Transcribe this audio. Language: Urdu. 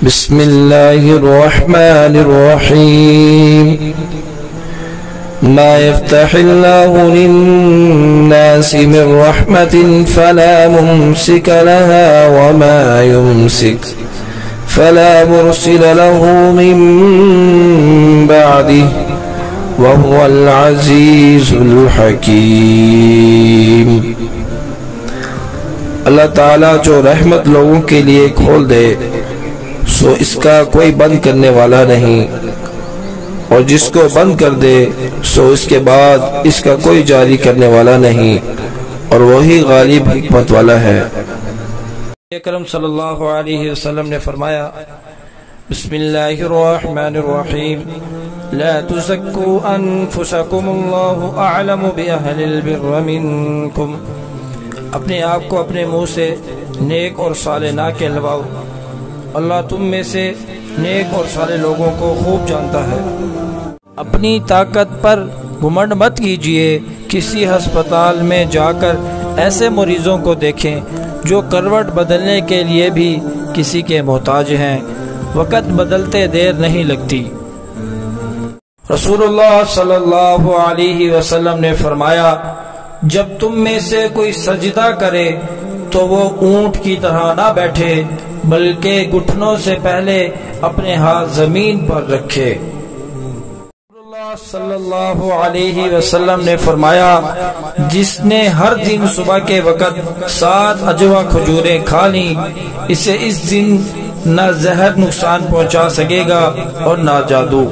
بسم الله الرحمن الرحيم ما يفتح الله للناس من رحمة فلا ممسك لها وما يمسك فلا مرسل له من بعده وهو العزيز الحكيم۔ اللہ تعالیٰ جو رحمت لوگوں کے لیے کھول دے سو اس کا کوئی بند کرنے والا نہیں، اور جس کو بند کر دے سو اس کے بعد اس کا کوئی جاری کرنے والا نہیں، اور وہی غالب حکمت والا ہے۔ اکرم صلی اللہ علیہ وسلم نے فرمایا بسم اللہ الرحمن الرحیم لا تزکوا انفسکم اللہ اعلم باہل البر منکم، اپنے آپ کو اپنے منہ سے نیک اور صالح نہ کہلواؤ، اللہ تم میں سے نیک اور صالح لوگوں کو خوب جانتا ہے۔ اپنی طاقت پر گھمنڈ مت کیجیے، کسی ہسپتال میں جا کر ایسے مریضوں کو دیکھیں جو کروٹ بدلنے کے لیے بھی کسی کے محتاج ہیں، وقت بدلتے دیر نہیں لگتی۔ رسول اللہ صلی اللہ علیہ وسلم نے فرمایا جب تم میں سے کوئی سجدہ کرے تو وہ اونٹ کی طرح نہ بیٹھے بلکہ گھٹنوں سے پہلے اپنے ہاتھ زمین پر رکھے۔ اللہ صلی اللہ علیہ وسلم نے فرمایا جس نے ہر دن صبح کے وقت 7 اجوا کھجوریں کھا لیں اسے اس دن نہ زہر نقصان پہنچا سکے گا اور نہ جادو۔